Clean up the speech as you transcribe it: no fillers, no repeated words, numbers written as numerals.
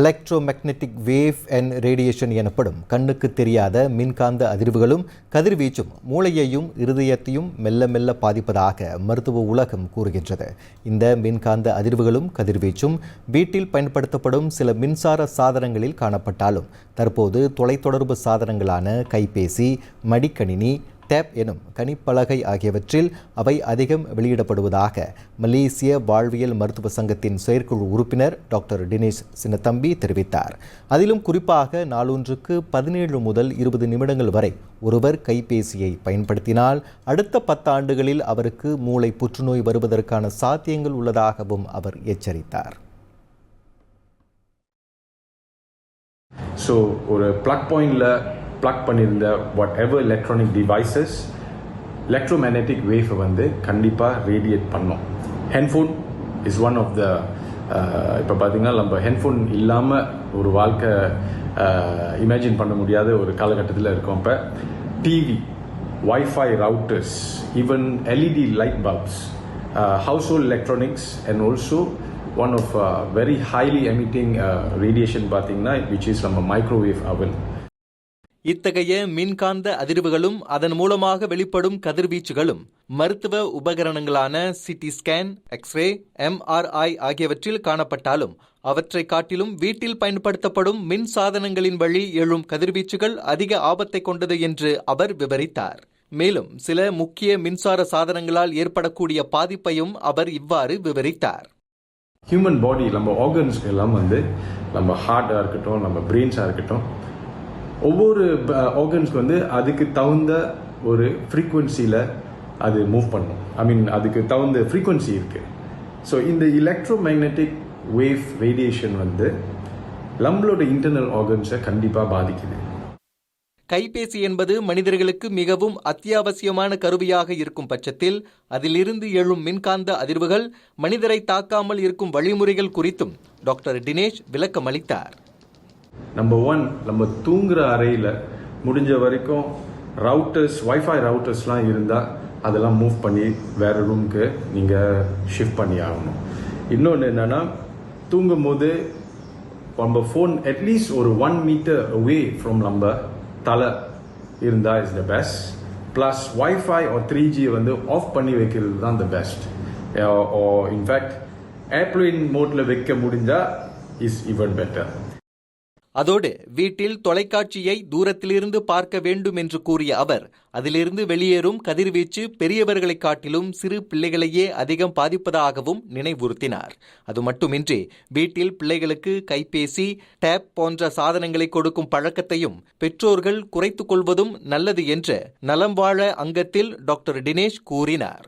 Electromagnetic wave and radiation எனப்படும் கண்ணுக்கு தெரியாத மின்காந்த அதிர்வுகளும் கதிர்வீச்சும் மூளையையும் இருதயத்தையும் மெல்ல மெல்ல பாதிப்பதாக மருத்துவ உலகம் கூறுகின்றது. இந்த மின்காந்த அதிர்வுகளும் கதிர்வீச்சும் வீட்டில் பயன்படுத்தப்படும் சில மின்சார சாதனங்களில் காணப்பட்டாலும் தற்போது தொலைத்தொடர்பு சாதனங்களான கைபேசி, மடிக்கணினி, டேப் எனும் கணிப்பலகை ஆகியவற்றில் அவை அதிகம் வெளியிடப்படுவதாக மலேசிய வாழ்வியல் மருத்துவ சங்கத்தின் செயற்குழு உறுப்பினர் டாக்டர் டினேஷ் சின்னத்தம்பி தெரிவித்தார். அதிலும் குறிப்பாக நாளொன்றுக்கு 17 முதல் 20 நிமிடங்கள் வரை ஒருவர் கைபேசியை பயன்படுத்தினால் அடுத்த 10 ஆண்டுகளில் அவருக்கு மூளை புற்றுநோய் வருவதற்கான சாத்தியங்கள் உள்ளதாகவும் அவர் எச்சரித்தார். ஒரு பிளக் பாயிண்ட்ல plug பண்ணியிருந்த whatever electronic devices electromagnetic wave வந்து கண்டிப்பாக ரேடியேட் பண்ணோம். Headphone is one of the இப்போ பார்த்தீங்கன்னா நம்ம ஹெட்ஃபோன் இல்லாமல் ஒரு வாழ்க்கை இமேஜின் பண்ண முடியாத ஒரு காலகட்டத்தில் இருக்கோம். இப்போ TV, wifi routers, even LED light bulbs, household electronics and also one of very highly emitting radiation பார்த்தீங்கன்னா which is நம்ம மைக்ரோவேவ் அவன். இத்தகைய மின்காந்த அதிர்வுகளும் அதன் மூலமாக வெளிப்படும் கதிர்வீச்சுகளும் மருத்துவ உபகரணங்களான சிடி ஸ்கேன், எக்ஸ்ரே, MRI ஆகியவற்றில் காணப்பட்டாலும் அவற்றை காட்டிலும் வீட்டில் பயன்படுத்தப்படும் மின் சாதனங்களின் வழி எழும் கதிர்வீச்சுகள் அதிக ஆபத்தை கொண்டது என்று அவர் விவரித்தார். மேலும் சில முக்கிய மின்சார சாதனங்களால் ஏற்படக்கூடிய பாதிப்பையும் அவர் இவ்வாறு விவரித்தார். ஹியூமன் பாடி, நம்ம ஆர்கன்ஸ் எல்லாம் நம்ம ஹார்ட்டாக இருக்கட்டும், நம்ம பிரெயின்ஸாக இருக்கட்டும், ஒவ்வொரு ஆர்கன்ஸ்க்கு அதுக்கு தகுந்த ஒரு ஃப்ரீக்குவன்சியில் அது மூவ் பண்ணும். அதுக்கு தகுந்த ஃப்ரீக்குவன்சி இருக்கு. ஸோ இந்த எலக்ட்ரோமேக்னெட்டிக் வேவ் ரேடியேஷன் நம்மளோட இன்டர்னல் ஆர்கன்ஸை கண்டிப்பாக பாதிக்குது. கைபேசி என்பது மனிதர்களுக்கு மிகவும் அத்தியாவசியமான கருவியாக இருக்கும் பட்சத்தில் அதிலிருந்து எழும் மின்காந்த அதிர்வுகள் மனிதரை தாக்காமல் இருக்கும் வழிமுறைகள் குறித்தும் டாக்டர் டினேஷ் விளக்கம் அளித்தார். நம்பர் 1, நம்ம தூங்குற அறையில் முடிஞ்ச வரைக்கும் ரவுட்டர்ஸ், வைஃபை ரவுட்டர்ஸ்லாம் இருந்தால் அதெல்லாம் மூவ் பண்ணி வேறு ரூமுக்கு நீங்கள் ஷிஃப்ட் பண்ணி ஆகணும். இன்னொன்று என்னென்னா, தூங்கும் போது நம்ம ஃபோன் அட்லீஸ்ட் ஒரு 1 மீட்டர் அவே ஃப்ரம் நம்ம தலை இருந்தால் is the best. Plus wifi ஒரு 3G ஆஃப் பண்ணி வைக்கிறது தான் த பெஸ்ட். இன்ஃபேக்ட் ஏர்ப்ளைன் மோட்டில் வைக்க முடிஞ்சால் இஸ் ஈவன் பெட்டர். அதோடு வீட்டில் தொலைக்காட்சியை தூரத்திலிருந்து பார்க்க வேண்டும் என்று கூறிய அவர், அதிலிருந்து வெளியேறும் கதிர்வீச்சு பெரியவர்களை காட்டிலும் சிறு பிள்ளைகளையே அதிகம் பாதிப்பதாகவும் நினைவுறுத்தினார். அது மட்டுமின்றி வீட்டில் பிள்ளைகளுக்கு கைபேசி, டேப் போன்ற சாதனங்களை கொடுக்கும் பழக்கத்தையும் பெற்றோர்கள் குறைத்துக் கொள்வதும் நல்லது என்று நலம் வாழ அங்கத்தில் டாக்டர் டினேஷ் கூறினார்.